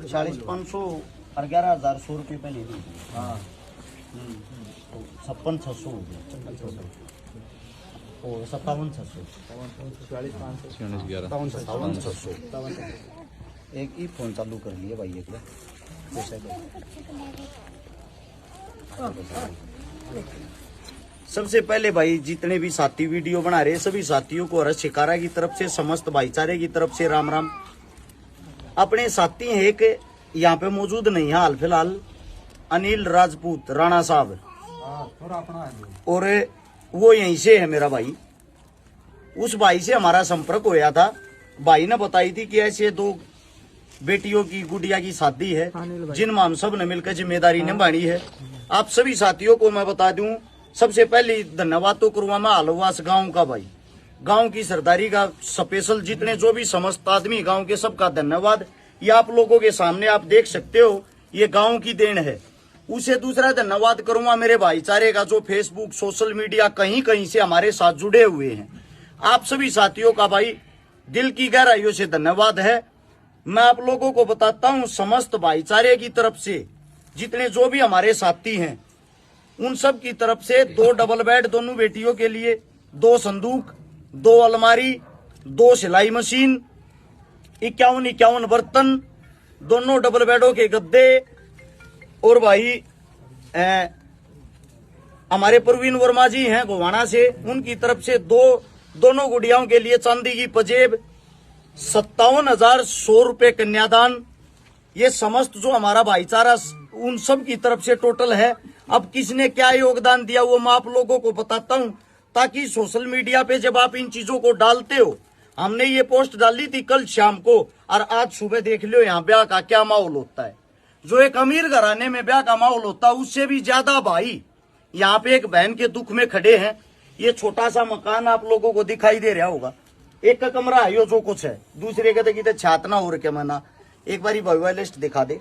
40,500 और 11,100 पहले दी। हाँ 56,600 हो गया और 57,600 57,600 एक ही फोन चालू कर लिए भाई एक बार। सबसे पहले भाई जितने भी साथी वीडियो बना रहे सभी साथियों को हर्ष शिकारा की तरफ से समस्त भाईचारे की तरफ से राम राम। अपने साथी हैं एक यहाँ पे मौजूद नहीं है हाल फिलहाल अनिल राजपूत राणा साहब और वो यहीं से है मेरा भाई। उस भाई से हमारा संपर्क होया था। भाई ने बताई थी कि ऐसे 2 बेटियों की गुड़िया की शादी है जिनमें हम सब ने मिलकर जिम्मेदारी निभानी है। आप सभी साथियों को मैं बता दूं सबसे पहले धन्यवाद तो करूंगा मैं आलोवास गांव का भाई। गांव की सरदारी का स्पेशल जितने जो भी समस्त आदमी गांव के सबका धन्यवाद। ये आप लोगों के सामने आप देख सकते हो ये गांव की देन है। उसे दूसरा धन्यवाद करूंगा मेरे भाईचारे का जो फेसबुक सोशल मीडिया कहीं कहीं से हमारे साथ जुड़े हुए हैं। आप सभी साथियों का भाई दिल की गहराइयों से धन्यवाद है। मैं आप लोगों को बताता हूं समस्त भाईचारे की तरफ से जितने जो भी हमारे साथी हैं उन सब की तरफ से 2 डबल बेड दोनों बेटियों के लिए, 2 संदूक, 2 अलमारी, 2 सिलाई मशीन, 51 बर्तन, दोनों डबल बेडों के गद्दे और भाई हमारे प्रवीण वर्मा जी हैं गोवाना से उनकी तरफ से दोनों गुड़ियाओं के लिए चांदी की पजेब, 57,100 रुपये कन्यादान। ये समस्त जो हमारा भाईचारा उन सब की तरफ से टोटल है। अब किसने क्या योगदान दिया वो मैं आप लोगों को बताता हूं ताकि सोशल मीडिया पे जब आप इन चीजों को डालते हो। हमने ये पोस्ट डाली थी कल शाम को और आज सुबह देख लो यहाँ ब्याह का क्या माहौल होता है। जो एक अमीर घराने में ब्याह का माहौल होता है उससे भी ज्यादा भाई यहाँ पे एक बहन के दुख में खड़े हैं। ये छोटा सा मकान आप लोगों को दिखाई दे रहा होगा, एक का कमरा है यो जो कुछ है, दूसरे का तो छातना हो रहा मना। एक बारी भाई लिस्ट दिखा दे।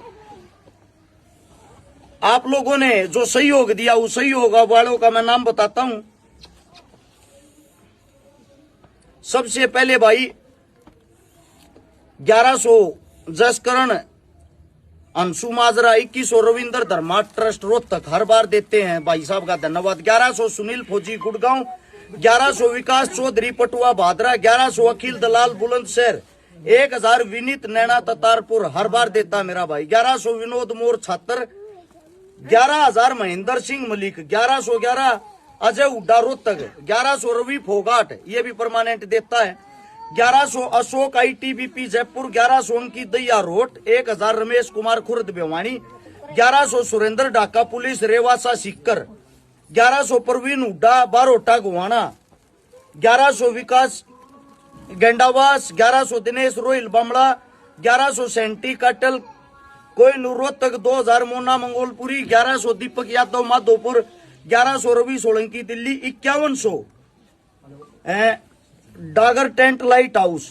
आप लोगों ने जो सहयोग दिया उस सहयोग वालों का मैं नाम बताता हूं। सबसे पहले भाई 1100 जसकरण अंशु माजरा, 2100 रविंद्र धर्मा ट्रस्ट रोहतक हर बार देते हैं भाई साहब का धन्यवाद। 1100 सुनील फौजी गुड़गांव, 1100 विकास चौधरी पटुआ भादरा, 1100 अखिल दलाल बुलंदशहर, 1000 विनीत नैना ततारपुर हर बार देता मेरा भाई। 1100 विनोद मोर छात्र, 11,000 महेंद्र सिंह मलिक, 1111 अजय उड्डा रोहतक, 1100 रवि फोगाट ये भी परमानेंट देता है, 1100 अशोक ITBP जयपुर, 1100 अंकित दैया रोट, 1000 रमेश कुमार खुर्द भिवानी, 1100 सुरेंद्र ढाका पुलिस रेवासा सिक्कर, 1100 प्रवीण हुड्डा बारोटा गुवाना, 1100 विकास गेंडावास, 1100 दिनेश रोहिल बामड़ा, 1100 सेंटी कटल कोयनूर Rohtak, 2000 Mona Mangolpuri, 1100 Deepak Yadav Madhopur, 1100 Ravi Solanki Delhi, 5100 Dagar tent light house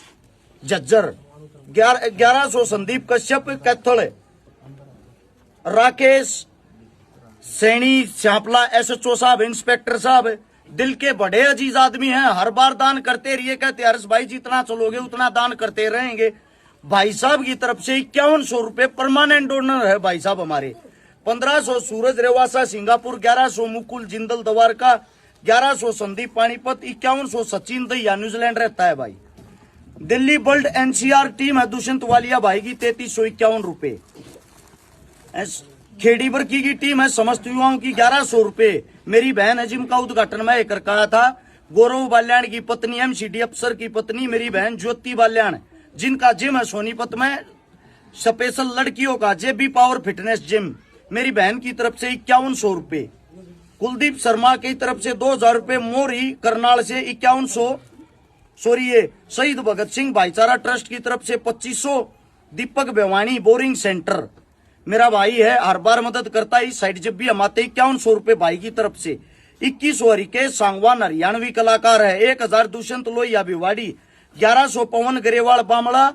Jhajjar, 1100 Sandeep Kashyap Kaithal, Rakesh Saini श्यापला SHO साहब, इंस्पेक्टर साहब दिल के बड़े अजीज आदमी हैं, हर बार दान करते रहिए। कहते हर्ष भाई जितना चलोगे उतना दान करते रहेंगे। भाई साहब की तरफ से 5100 रुपए परमानेंट डोनर है भाई साहब हमारे। 1500 सूरज रेवासा सिंगापुर, 1100 मुकुल जिंदल दवारका, 1100 संदीप पानीपत, 5100 सचिन दैया न्यूजीलैंड रहता है भाई। दिल्ली वर्ल्ड NCR टीम है दुष्यंत वालिया भाई की 3351 रुपए। खेड़ी बरकी की टीम है समस्त युवाओं की 1100 रुपए। मेरी बहन है जिम का उद्घाटन मैं कर कहा था। गौरव बाल्याण की पत्नी MCD अफसर की पत्नी मेरी बहन ज्योति बाल्याण जिनका जिम है सोनीपत में स्पेशल लड़कियों का JB पावर फिटनेस जिम, मेरी बहन की तरफ से 5100 रुपए। कुलदीप शर्मा की तरफ से 2000 रुपए। मोरी करनाल से 5100 शहीद भगत सिंह भाईचारा ट्रस्ट की तरफ से 2500। दीपक बेवानी बोरिंग सेंटर मेरा भाई है, हर बार मदद करता है इस साइड जब भी हम आते 5100 रुपए भाई की तरफ से। 2100 हरिकेश सांगवान हरियाणवी कलाकार है। 1000 दुष्यंत लोहिया भिवाड़ी, 1100 पवन गरेवाल बामड़ा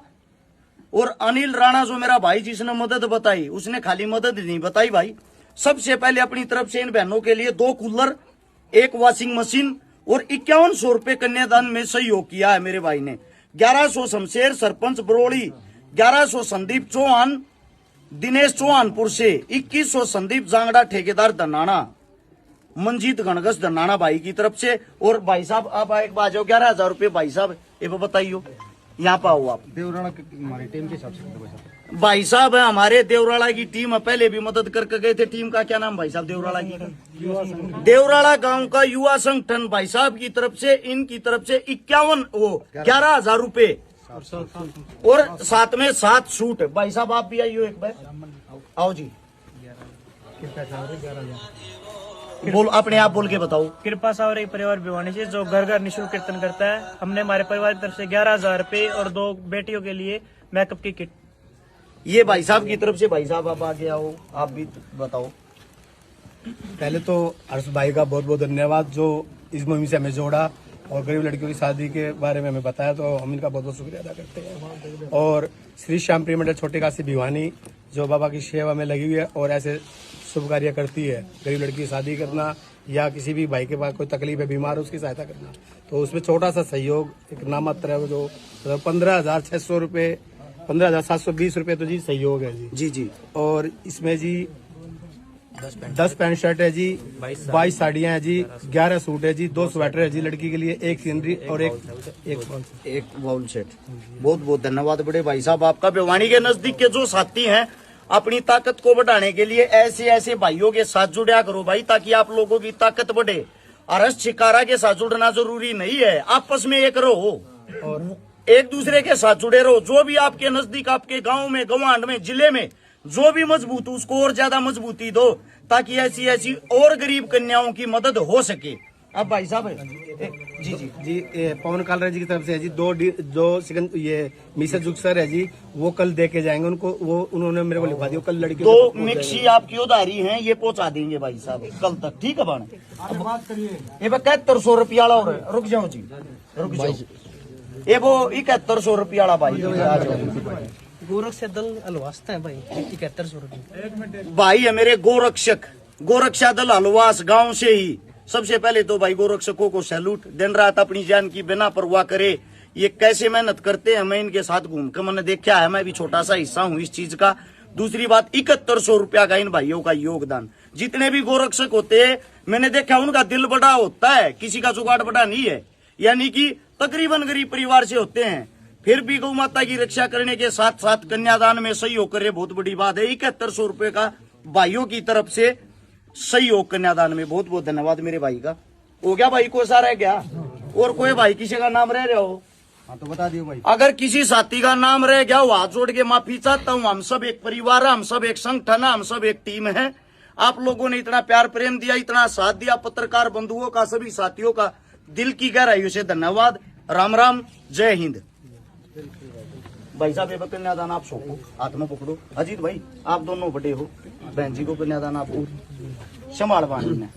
और अनिल राणा जो मेरा भाई जिसने मदद बताई उसने खाली मदद नहीं बताई भाई। सबसे पहले अपनी तरफ से इन बहनों के लिए 2 कूलर, 1 वॉशिंग मशीन और 5100 रुपए कन्यादान में सहयोग किया है मेरे भाई ने। 1100 शमशेर सरपंच बरोड़ी, 1100 संदीप चौहान दिनेश चौहानपुर से, 2100 संदीप जांगड़ा ठेकेदार धनाना, मंजीत गणगस धनाना भाई की तरफ से। और भाई साहब आप एक बार जाओ 11,000 रुपये भाई साहब ये बताइयो, यहाँ पे आओ आप। देवराणा हमारी टीम के हिसाब से भाई साहब है हमारे देवराड़ा की टीम है, पहले भी मदद करके गए थे। टीम का क्या नाम भाई साहब? देवराड़ा की देवराड़ा गांव का युवा संगठन भाई साहब की तरफ से, इनकी तरफ से 11,000 रुपए और साथ में 7 सूट। भाई साहब आप भी आइयो एक बार, आओ जी। बोल अपने आप बोल के बताओ। कृपा सावरे परिवार भिवानी से जो घर घर निःशुल्क कीर्तन करता है, हमने हमारे परिवार की तरफ से 11,000 रुपए और 2 बेटियों के लिए मेकअप की किट। ये भाई साहब की तरफ से। भाई साहब आप आगे आओ, आप भी बताओ। पहले तो हर्ष भाई का बहुत बहुत धन्यवाद जो इस मुहिम से हमें जोड़ा और गरीब लड़कियों की शादी के बारे में हमें बताया, तो हम इनका बहुत बहुत शुक्रिया अदा करते हैं। और श्री श्याम प्रिय मंडल छोटे काशी भिवानी जो बाबा की सेवा में लगी हुई है और ऐसे शुभ कार्य करती है, गरीब लड़की की शादी करना या किसी भी भाई के पास कोई तकलीफ है, बीमार है, उसकी सहायता करना, तो उसमें छोटा सा सहयोग एक नामात्र है जो 15,600 रुपये 15,720 रुपये तो जी सहयोग है जी। जी जी। और इसमें जी 10 पैंट शर्ट है जी, 22 साड़ियाँ है जी, 11 सूट है जी, 2 स्वेटर है जी लड़की के लिए, 1 सीनरी और एक बाउल सेट। बहुत बहुत धन्यवाद बड़े भाई साहब आपका। भिवानी के नजदीक के जो साथी हैं, अपनी ताकत को बढ़ाने के लिए ऐसे ऐसे भाइयों के साथ जुड़ा करो भाई, ताकि आप लोगों की ताकत बढ़े। अरस शिकारा के साथ जुड़ना जरूरी नहीं है, आपस में एक रहो और एक दूसरे के साथ जुड़े रहो। जो भी आपके नजदीक, आपके गांव में, गवांड में, जिले में जो भी मजबूत हो, उसको और ज्यादा मजबूती दो, ताकि ऐसी ऐसी और गरीब कन्याओं की मदद हो सके। अब भाई साहब जी जी जी पवन कालरा जी की तरफ से है जी 2 सेकंड ये मिसेज जुक्सर है जी, वो कल दे के जाएंगे उनको, वो उन्होंने मेरे को लिखवा दिया कल लड़की। 2 मिक्सी आपकी उधारी हैं, ये पहुंचा देंगे भाई साहब कल तक, ठीक है बाण? ये 7100 रुपया वाला और रुक जाओ जी, रुक जाओ। ये वो 7100 रुपया वाला भाई गोरक्ष दल अलवास्ता है भाई, 7100 रुपये भाई है मेरे गोरक्षक, गोरक्षा दल हलवास गांव से ही। सबसे पहले तो भाई गोरक्षकों को सैल्यूट। दिन रात अपनी जान की बिना परवाह करे ये कैसे मेहनत करते हैं, मैं इनके साथ घूम कर मैंने देखा है, मैं भी छोटा सा हिस्सा हूँ इस चीज का। दूसरी बात 7100 रुपया का इन भाइयों का योगदान। जितने भी गोरक्षक होते हैं मैंने देखा उनका दिल बड़ा होता है, किसी का जुगाड़ बड़ा नहीं है, यानी कि तकरीबन गरीब परिवार से होते हैं, फिर भी गौ माता की रक्षा करने के साथ साथ कन्यादान में सहयोग करे, बहुत बड़ी बात है। 7100 रुपये का भाइयों की तरफ से सहयोग कन्यादान में, बहुत बहुत धन्यवाद मेरे भाई का। हो गया भाई, कोई सारा है क्या? और कोई भाई किसी का नाम रह रहे हो? हाँ तो बता दियो भाई। अगर किसी साथी का नाम रह गया, हाथ जोड़ के माफी चाहता हूँ। हम सब एक परिवार है, हम सब एक संगठन है, हम सब एक टीम है। आप लोगों ने इतना प्यार प्रेम दिया, इतना साथ दिया, पत्रकार बंधुओं का, सभी साथियों का दिल की गहराइयों से धन्यवाद। राम राम, जय हिंद। भाई साहब ये कन्यादान आप सौंपो, हाथ में पकड़ो। अजीत भाई आप दोनों बड़े हो, बहन जी को कन्यादान आप संभाल पानी में।